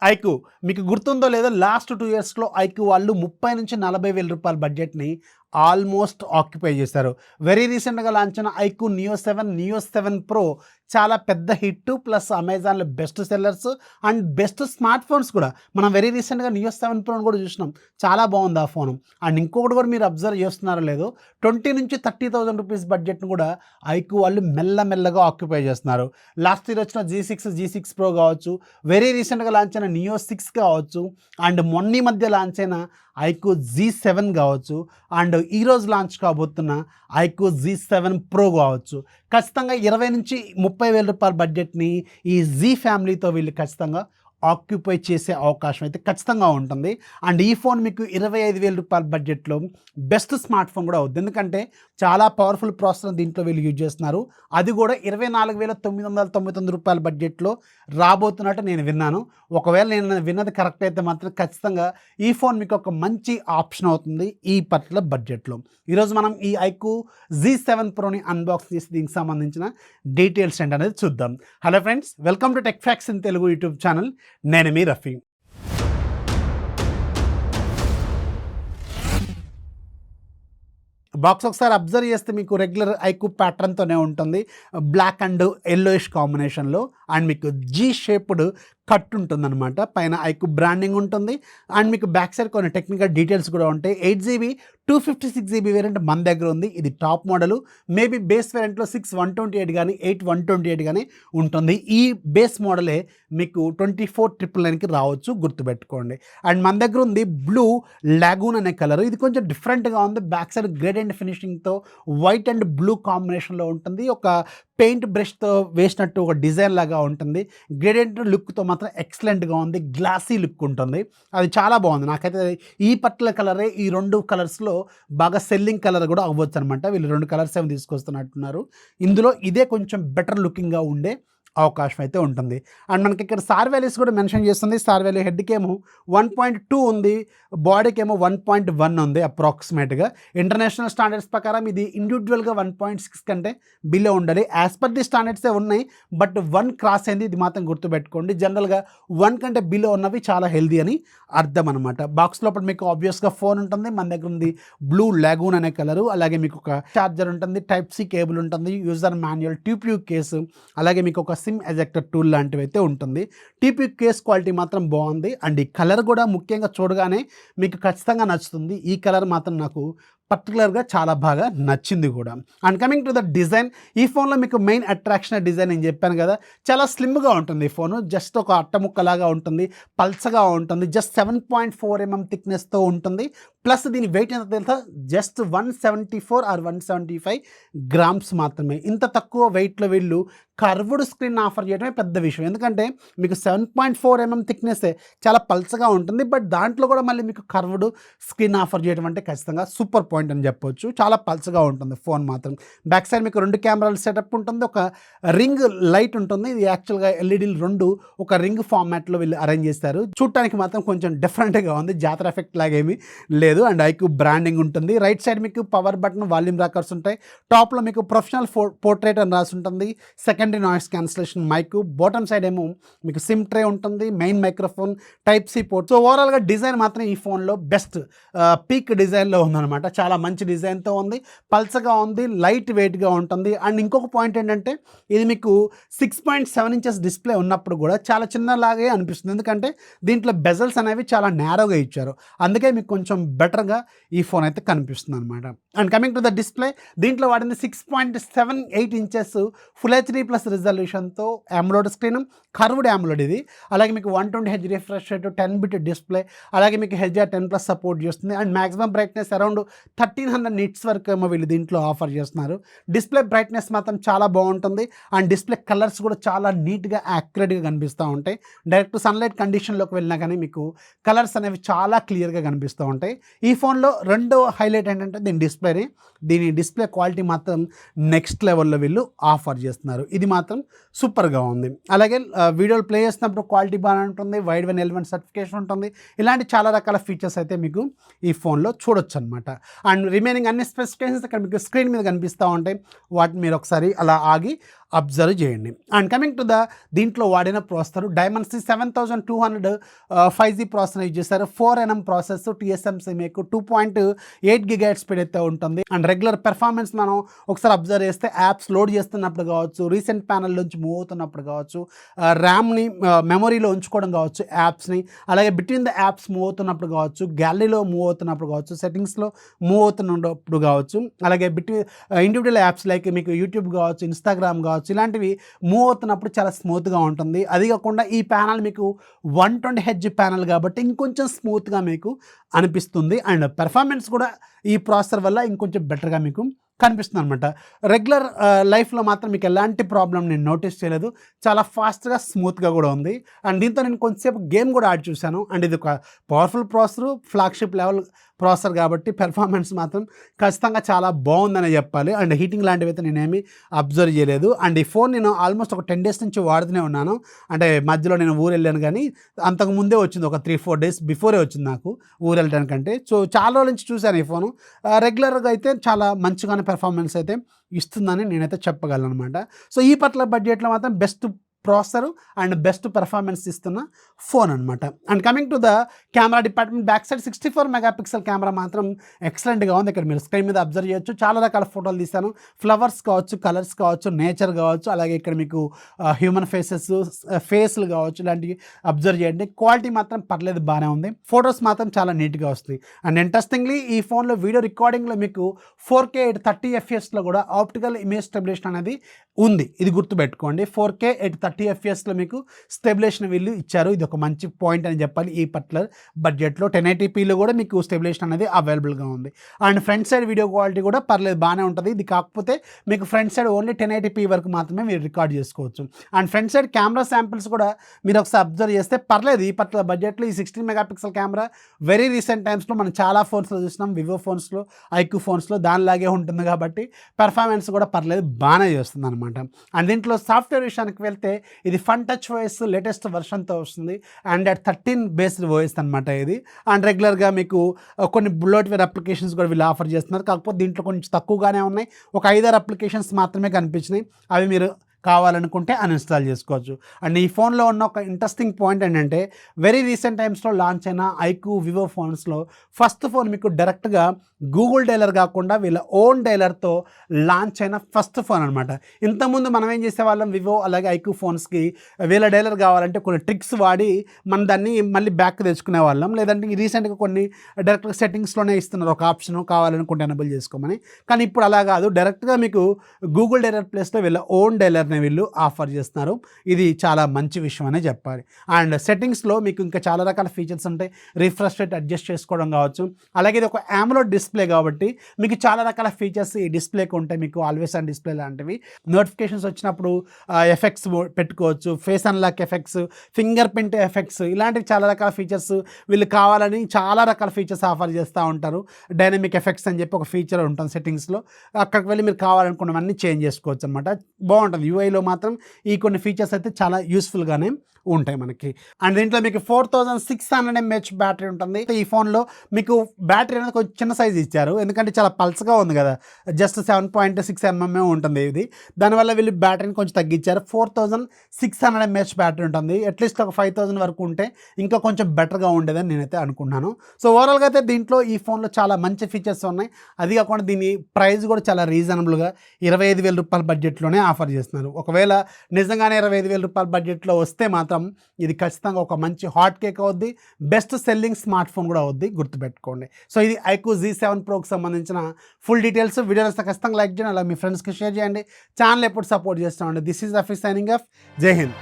iQOO మీకు గుర్తుందో లేదో లాస్ట్ 2 ఇయర్స్‌లో iQOO వాళ్ళు 30,000-40,000 బడ్జెట్‌ని ఆల్మోస్ట్ ఆక్యుపై చేశారు. వెరీ రీసెంట్‌గా లాంచ్ అయిన iQOO నియో 7 ప్రో చాలా పెద్ద హిట్ ప్లస్ అమెజాన్‌లో best sellers and best smart phones కూడా. మనం వెరీ రీసెంట్‌గా నియో 7 ప్రోని కూడా చూసినాం. చాలా బాగుంది ఆ ఫోను. అండ్ ఇంకొకటి కూడా మీరు అబ్జర్వ్ చేస్తున్నారో లేదో 20,000-30,000 రూపీస్ బడ్జెట్‌ని కూడా iQOO వాళ్ళు మెల్లమెల్లగా ఆక్యుపై చేస్తున్నారు. లాస్ట్ ఇయర్ వచ్చిన G6 ప్రో కావచ్చు, వెరీ రీసెంట్‌గా లాంచ్ అయిన నియో 6 కావచ్చు, అండ్ మొన్న మధ్య లాంచ్ అయిన iQOO G7 కావచ్చు, అండ్ ఈరోజు లాంచ్ కాబోతున్న iQOO G7 ప్రో కావచ్చు. ఖచ్చితంగా 20,000-30,000 బడ్జెట్‌ని ఈ జీ ఫ్యామిలీతో వీళ్ళు ఖచ్చితంగా ఆక్యుపై చేసే అవకాశం అయితే ఖచ్చితంగా ఉంటుంది. అండ్ ఈ ఫోన్ మీకు 25,000 బడ్జెట్‌లో బెస్ట్ స్మార్ట్ ఫోన్ కూడా అవుద్ది. ఎందుకంటే చాలా పవర్ఫుల్ ప్రాసెసర్ దీంట్లో వీళ్ళు యూజ్ చేస్తున్నారు. అది కూడా 24,999 బడ్జెట్‌లో రాబోతున్నట్టు నేను విన్నాను. ఒకవేళ నేను విన్నది కరెక్ట్ అయితే మాత్రం ఖచ్చితంగా ఈ ఫోన్ మీకు ఒక మంచి ఆప్షన్ అవుతుంది ఈ పర్టికులర్ బడ్జెట్‌లో. ఈరోజు మనం ఈ iQOO G7 ప్రోని అన్బాక్స్ చేసి దీనికి సంబంధించిన డీటెయిల్స్ ఏంటనేది చూద్దాం. Hello friends, welcome to tech facts in Telugu YouTube channel. నేను మీ రఫీ. బాక్స్ ఒకసారి అబ్జర్వ్ చేస్తే మీకు రెగ్యులర్ iQOO ప్యాటర్న్తోనే ఉంటుంది. బ్లాక్ అండ్ ఎల్లోయిష్ కాంబినేషన్లో అండ్ మీకు జీ షేప్డ్ కట్ ఉంటుందన్నమాట. పైన iQOO బ్రాండింగ్ ఉంటుంది అండ్ మీకు బ్యాక్ సైడ్ కొన్ని టెక్నికల్ డీటెయిల్స్ కూడా ఉంటాయి. 8GB 256GB వేరియంట్ మన దగ్గర ఉంది. ఇది టాప్ మోడలు. మేబీ బేస్ వేరియంట్లో 6 128 కానీ 8 128 కానీ ఉంటుంది. ఈ బేస్ మోడలే మీకు 24,999కి రావచ్చు, గుర్తుపెట్టుకోండి. అండ్ మన దగ్గర ఉంది బ్లూ లాగూన్ అనే కలర్. ఇది కొంచెం డిఫరెంట్గా ఉంది. బ్యాక్ సైడ్ గ్రేడ్ అండ్ ఫినిషింగ్తో వైట్ అండ్ బ్లూ కాంబినేషన్లో ఉంటుంది. ఒక పెయింట్ బ్రష్తో వేసినట్టు ఒక డిజైన్ లాగా ఉంటుంది. గ్రేడియంట్ లుక్తో మాత్రం ఎక్సలెంట్గా ఉంది. గ్లాసీ లుక్ ఉంటుంది. అది చాలా బాగుంది. నాకైతే ఈ పర్టికులర్ కలరే ఈ రెండు కలర్స్లో బాగా సెల్లింగ్ కలర్ కూడా అవ్వచ్చు అనమాట. వీళ్ళు 2 కలర్స్ ఏమి తీసుకొస్తున్నట్టున్నారు. ఇందులో ఇదే కొంచెం బెటర్ లుకింగ్గా ఉండే అవకాశం అయితే ఉంటుంది. అండ్ మనకి ఇక్కడ సార్ వాల్యూస్ కూడా మెన్షన్ చేస్తుంది. సార్ వాల్యూ హెడ్కి ఏమో 1.2 ఉంది, బాడీకి ఏమో 1.1 ఉంది అప్రాక్సిమేట్గా. ఇంటర్నేషనల్ స్టాండర్డ్స్ ప్రకారం ఇది ఇండివిజువల్గా 1.6 కంటే బిలో ఉండాలి. యాజ్ పర్ ది స్టాండర్డ్సే ఉన్నాయి, బట్ 1 క్రాస్ అయింది. ఇది మాత్రం గుర్తుపెట్టుకోండి. జనరల్గా 1 కంటే బిలో ఉన్నవి చాలా హెల్దీ అని అర్థం అనమాట. బాక్స్ లోపల మీకు ఆబ్వియస్గా ఫోన్ ఉంటుంది. మన దగ్గర ఉంది బ్లూ లాగూన్ అనే కలరు. అలాగే మీకు ఒక చార్జర్ ఉంటుంది, టైప్ సి కేబుల్ ఉంటుంది, యూజర్ మాన్యువల్, TPU కేసు, అలాగే మీకు ఒక సిమ్ ఎజెక్టర్ టూల్ లాంటివి అయితే ఉంటుంది. TPU కేస్ క్వాలిటీ మాత్రం బాగుంది. అండ్ ఈ కలర్ కూడా ముఖ్యంగా చూడగానే మీకు ఖచ్చితంగా నచ్చుతుంది. ఈ కలర్ మాత్రం నాకు పర్టికులర్గా చాలా బాగా నచ్చింది కూడా. And coming to the design, ఈ ఫోన్లో మీకు మెయిన్ అట్రాక్షన్ డిజైన్ నేను చెప్పాను కదా, చాలా స్లిమ్గా ఉంటుంది ఈ ఫోను. జస్ట్ ఒక అట్టముక్కలాగా ఉంటుంది, పల్చగా ఉంటుంది. జస్ట్ 7.4mm థిక్నెస్తో ఉంటుంది. ప్లస్ దీని వెయిట్ ఎంత తెలుసా, జస్ట్ 174 ఆర్ 175 గ్రామ్స్ మాత్రమే. ఇంత తక్కువ వెయిట్లో వీళ్ళు కర్వ్డ్ స్క్రీన్ ఆఫర్ చేయడమే పెద్ద విషయం. ఎందుకంటే మీకు 7.4mm థిక్నెస్సే, చాలా పల్చగా ఉంటుంది. బట్ దాంట్లో కూడా మళ్ళీ మీకు కర్వ్డ్ స్క్రీన్ ఆఫర్ చేయడం అంటే ఖచ్చితంగా సూపర్ పాయింట్ అని చెప్పొచ్చు. చాలా పల్చగా ఉంటుంది ఫోన్ మాత్రం. బ్యాక్ సైడ్ మీకు 2 కెమెరాల సెటప్ ఉంటుంది. ఒక రింగ్ లైట్ ఉంటుంది. ఇది యాక్చువల్గా ఎల్ఈడీలు 2 ఒక రింగ్ ఫార్మాట్లో వీళ్ళు అరేంజ్ చేస్తారు. చూడటానికి మాత్రం కొంచెం డిఫరెంట్గా ఉంది. జాతర ఎఫెక్ట్ లాగేమీ లేదు. అండ్ iQOO బ్రాండింగ్ ఉంటుంది. రైట్ సైడ్ మీకు పవర్ బటన్, వాల్యూమ్ రాకర్స్ ఉంటాయి. టాప్లో మీకు ప్రొఫెషనల్ పోర్ట్రేట్ అని రాసి ఉంటుంది. Secondary noise cancellation mic. Bottom side ఏమో మీకు సిమ్ ట్రే ఉంటుంది, main microphone, type C port. So ఓవరాల్గా డిజైన్ మాత్రం ఈ ఫోన్లో బెస్ట్ పీక్ డిజైన్లో ఉందన్నమాట. చాలా మంచి డిజైన్తో ఉంది, పల్చగా ఉంది, లైట్ వెయిట్గా ఉంటుంది. అండ్ ఇంకొక పాయింట్ ఏంటంటే ఇది మీకు 6.7 ఇంచెస్ డిస్ప్లే ఉన్నప్పుడు కూడా చాలా చిన్నలాగే అనిపిస్తుంది. ఎందుకంటే దీంట్లో బెజల్స్ అనేవి చాలా నేరోగా ఇచ్చారు. అందుకే మీకు కొంచెం బెటర్గా ఈ ఫోన్ అయితే కనిపిస్తుంది అనమాట. And coming to the display, దీంట్లో వాడింది 6.78 ఇంచెస్ ఫుల్ హెచ్డీ ప్లస్ రిజల్యూషన్తో AMOLED స్క్రీన్, కర్వ్డ్ AMOLED ఇది. అలాగే మీకు 120Hz refresh rate, 10-bit display, అలాగే మీకు HDR10+ సపోర్ట్ చేస్తుంది. And maximum brightness around 1300 nits వరకు ఏమో వీళ్ళు దీంట్లో ఆఫర్ చేస్తున్నారు. డిస్ప్లే బ్రైట్నెస్ మాత్రం చాలా బాగుంటుంది. అండ్ డిస్ప్లే కలర్స్ కూడా చాలా నీట్గా యాక్యురేట్గా కనిపిస్తూ ఉంటాయి. డైరెక్ట్ సన్లైట్ కండిషన్లోకి వెళ్ళినా కానీ మీకు కలర్స్ అనేవి చాలా క్లియర్గా కనిపిస్తూ ఉంటాయి. ఈ ఫోన్లో రెండో హైలైట్ ఏంటంటే దీని డిస్ప్లే క్వాలిటీ మాత్రం నెక్స్ట్ లెవెల్లో వీళ్ళు ఆఫర్ చేస్తున్నారు. ఇది మాత్రం సూపర్గా ఉంది. అలాగే వీడియోలు ప్లే చేసినప్పుడు క్వాలిటీ బాగా ఉంటుంది. వైడ్ వన్ L1 సర్టిఫికేషన్ ఉంటుంది. ఇలాంటి చాలా రకాల ఫీచర్స్ అయితే మీకు ఈ ఫోన్లో చూడొచ్చు అనమాట. అండ్ రిమైనింగ్ అన్ని స్పెసిఫికేషన్స్ ఇక్కడ మీకు స్క్రీన్ మీద కనిపిస్తూ ఉంటాయి. వాటిని మీరు ఒకసారి అలా ఆగి అబ్జర్వ్ చేయండి. అండ్ కమింగ్ టు దీంట్లో వాడిన processor Dimensity 7200 5G processor use చేశారు. 4nm ప్రాసెస్, TSMC మీకు 2.8 GHz స్పీడ్ అయితే ఉంటుంది. అండ్ రెగ్యులర్ పెర్ఫార్మెన్స్ మనం ఒకసారి అబ్జర్వ్ చేస్తే యాప్స్ లోడ్ చేస్తున్నప్పుడు కావచ్చు, రీసెంట్ ప్యానల్ నుంచి మూవ్ అవుతున్నప్పుడు కావచ్చు, ర్యామ్ని మెమొరీలో ఉంచుకోవడం కావచ్చు, యాప్స్ని అలాగే బిట్వీన్ ద యాప్స్ మూవ్ అవుతున్నప్పుడు కావచ్చు, గ్యాలరీలో మూవ్ అవుతున్నప్పుడు కావచ్చు, సెట్టింగ్స్లో మూవ్ అవుతున్నప్పుడు కావచ్చు, అలాగే బిట్వీన్ ఇండివిజువల్ యాప్స్ లైక్ మీకు యూట్యూబ్ కావచ్చు, ఇన్స్టాగ్రామ్ కావచ్చు, ఇలాంటివి మూవ్ అవుతున్నప్పుడు చాలా స్మూత్గా ఉంటుంది. అది కాకుండా ఈ ప్యానల్ మీకు 120Hz ప్యానల్ కాబట్టి ఇంకొంచెం స్మూత్గా మీకు అనిపిస్తుంది. అండ్ పెర్ఫార్మెన్స్ కూడా ఈ ప్రాసెసర్ వల్ల ఇంకొంచెం బెటర్గా మీకు కనిపిస్తుంది అనమాట. రెగ్యులర్ లైఫ్లో మాత్రం మీకు ఎలాంటి ప్రాబ్లం నేను నోటీస్ చేయలేదు. చాలా ఫాస్ట్గా స్మూత్గా కూడా ఉంది. అండ్ దీంతో నేను కొంచెంసేపు గేమ్ కూడా ఆడి చూశాను. అండ్ ఇది ఒక powerful processor, flagship level processor కాబట్టి పెర్ఫార్మెన్స్ మాత్రం ఖచ్చితంగా చాలా బాగుందనే చెప్పాలి. అండ్ హీటింగ్ లాంటివి అయితే నేనేమి అబ్జర్వ్ చేయలేదు. అండ్ ఈ ఫోన్ నేను ఆల్మోస్ట్ ఒక 10 days నుంచి వాడుతూనే ఉన్నాను. అంటే మధ్యలో నేను ఊరు వెళ్ళాను, కానీ అంతకు ముందే వచ్చింది, ఒక 3-4 days బిఫోరే వచ్చింది నాకు ఊరు వెళ్ళడానికంటే. సో చాలా రోజుల నుంచి చూశాను ఈ ఫోను. రెగ్యులర్గా అయితే చాలా మంచిగానే పెర్ఫార్మెన్స్ అయితే ఇస్తుందని నేనైతే చెప్పగలను అనమాట. సో ఈ పట్ల బడ్జెట్లో మాత్రం best processor and best performance ఇస్తున్న ఫోన్ అనమాట. And coming to camera department, back side 64 megapixel camera మాత్రం ఎక్సలెంట్గా ఉంది. ఇక్కడ మీరు స్క్రీన్ మీద అబ్జర్వ్ చేయొచ్చు. చాలా రకాల ఫోటోలు తీస్తాను. ఫ్లవర్స్ కావచ్చు, కలర్స్ కావచ్చు, నేచర్ కావచ్చు, అలాగే ఇక్కడ మీకు హ్యూమన్ ఫేస్లు కావచ్చు, ఇలాంటివి అబ్జర్వ్ చేయండి. క్వాలిటీ మాత్రం పర్లేదు, బాగానే ఉంది. ఫొటోస్ మాత్రం చాలా నీట్గా వస్తాయి. అండ్ ఇంట్రెస్టింగ్లీ ఈ ఫోన్లో వీడియో రికార్డింగ్లో మీకు 4K 30 FPS కూడా ఆప్టికల్ ఇమేజ్ స్టెబిలేషన్ అనేది ఉంది. ఇది గుర్తుపెట్టుకోండి. 4K 30 FPSలో మీకు స్టెబిలేషన్ వీళ్ళు ఇచ్చారు. ఇది ఒక మంచి పాయింట్ అని చెప్పాలి. ఈ పర్టికులర్ బడ్జెట్లో 1080pలో కూడా మీకు స్టెబిలేషన్ అనేది అవైలబుల్గా ఉంది. And front side video quality కూడా పర్లేదు, బాగానే ఉంటుంది. ఇది కాకపోతే మీకు ఫ్రంట్ సైడ్ ఓన్లీ 1080p వరకు మాత్రమే మీరు రికార్డ్ చేసుకోవచ్చు. And front side camera samples కూడా మీరు ఒకసారి అబ్జర్వ్ చేస్తే పర్లేదు. ఈ పర్టికులర్ బడ్జెట్లో ఈ 16 మెగాపిక్సెల్ కెమెరా వెరీ రీసెంట్ టైమ్స్లో మనం చాలా ఫోన్స్లో చూసినాం, వివో ఫోన్స్లో, iQOO ఫోన్స్లో దానిలాగే ఉంటుంది కాబట్టి పెర్ఫార్మెన్స్ కూడా పర్లేదు, బాగానే చేస్తుంది అనమాట. అండ్ దీంట్లో సాఫ్ట్వేర్ విషయానికి వెళ్తే ఇది ఫన్ టచ్ ఓఎస్ లేటెస్ట్ వర్షన్తో వస్తుంది. Android 13 బేస్డ్ ఓఎస్ అనమాట ఇది. అండ్ రెగ్యులర్గా మీకు కొన్ని బ్లోట్వేర్ అప్లికేషన్స్ కూడా వీళ్ళు ఆఫర్ చేస్తున్నారు. కాకపోతే దీంట్లో కొంచెం తక్కువగానే ఉన్నాయి. ఒక 5-6 అప్లికేషన్స్ మాత్రమే కనిపించినాయి. అవి మీరు కావాలనుకుంటే అన్ఇన్స్టాల్ చేసుకోవచ్చు. అండ్ ఈ ఫోన్లో ఉన్న ఒక ఇంట్రెస్టింగ్ పాయింట్ ఏంటంటే వెరీ రీసెంట్ టైమ్స్లో లాంచ్ అయిన iQOO వివో ఫోన్స్లో ఫస్ట్ ఫోన్ మీకు డైరెక్ట్గా గూగుల్ డైలర్ కాకుండా వీళ్ళ ఓన్ డైలర్తో లాంచ్ అయిన ఫస్ట్ ఫోన్ అనమాట. ఇంతకుముందు మనం ఏం చేసేవాళ్ళం, వివో అలాగే iQOO ఫోన్స్కి వీళ్ళ డైలర్ కావాలంటే కొన్ని ట్రిక్స్ వాడి మనం దాన్ని మళ్ళీ బ్యాక్ తెచ్చుకునే వాళ్ళం. లేదంటే రీసెంట్గా కొన్ని డైరెక్ట్గా సెట్టింగ్స్లోనే ఇస్తున్నారు ఒక ఆప్షన్, కావాలనుకుంటే ఎనేబుల్ చేసుకోమని. కానీ ఇప్పుడు అలా కాదు, డైరెక్ట్గా మీకు గూగుల్ డైలర్ ప్లేస్లో వీళ్ళ ఓన్ డైలర్ వీళ్ళు ఆఫర్ చేస్తున్నారు. ఇది చాలా మంచి విషయం అనే చెప్పాలి. అండ్ సెట్టింగ్స్లో మీకు ఇంకా చాలా రకాల ఫీచర్స్ ఉంటాయి. రిఫ్రెష్ రేట్ అడ్జస్ట్ చేసుకోవడం కావచ్చు, అలాగే ఇది ఒక AMOLED డిస్ప్లే కాబట్టి మీకు చాలా రకాల ఫీచర్స్ ఈ డిస్ప్లేకి ఉంటాయి. మీకు ఆల్వేస్ ఆన్ డిస్ప్లే లాంటివి, నోటిఫికేషన్స్ వచ్చినప్పుడు ఎఫెక్ట్స్ పెట్టుకోవచ్చు, face unlock effects, finger print effects, ఇలాంటివి చాలా రకాల ఫీచర్స్ వీళ్ళు కావాలని చాలా రకాల ఫీచర్స్ ఆఫర్ చేస్తూ ఉంటారు. డైనమిక్ ఎఫెక్ట్స్ అని చెప్పి ఒక ఫీచర్ ఉంటుంది సెట్టింగ్స్లో. అక్కడికి వెళ్ళి మీరు కావాలనుకున్నవన్నీ చేంజ్ చేసుకోవచ్చు అనమాట. బాగుంటుంది. యూఐలో మాత్రం ఈ కొన్ని ఫీచర్స్ అయితే చాలా యూస్ఫుల్గానే ఉంటాయి మనకి. అండ్ దీంట్లో మీకు 4600 mAh బ్యాటరీ ఉంటుంది. ఈ ఫోన్లో మీకు బ్యాటరీ అనేది కొంచెం చిన్న సైజ్ ఇచ్చారు, ఎందుకంటే చాలా పల్స్గా ఉంది కదా, జస్ట్ 7.6 mm ఉంటుంది ఇది. దానివల్ల వీళ్ళు బ్యాటరీని కొంచెం తగ్గించారు. 4600 mAh బ్యాటరీ ఉంటుంది. అట్లీస్ట్ ఒక 5000 వరకు ఉంటే ఇంకా కొంచెం బెటర్గా ఉండేదని నేనైతే అనుకుంటున్నాను. సో ఓవరాల్గా అయితే దీంట్లో ఈ ఫోన్లో చాలా మంచి ఫీచర్స్ ఉన్నాయి. అది కాకుండా దీని ప్రైస్ కూడా చాలా రీజనబుల్గా 25,000 రూపాయల బడ్జెట్లోనే ఆఫర్ చేస్తున్నారు. ఒకవేళ నిజంగానే 25,000 రూపాయల బడ్జెట్లో వస్తే మాత్రం ఇది ఖచ్చితంగా ఒక మంచి హాట్ కేక్ అవుద్ది, బెస్ట్ సెల్లింగ్ స్మార్ట్ ఫోన్ కూడా అవుద్ది, గుర్తుపెట్టుకోండి. సో ఇది iQOO Z7 Proకి సంబంధించిన ఫుల్ డీటెయిల్స్. వీడియో వస్తే ఖచ్చితంగా లైక్ చేయండి, అలా మీ ఫ్రెండ్స్కి షేర్ చేయండి. ఛానల్ ఎప్పుడు సపోర్ట్ చేస్తామండి. This is Rafi signing off. జై హింద్.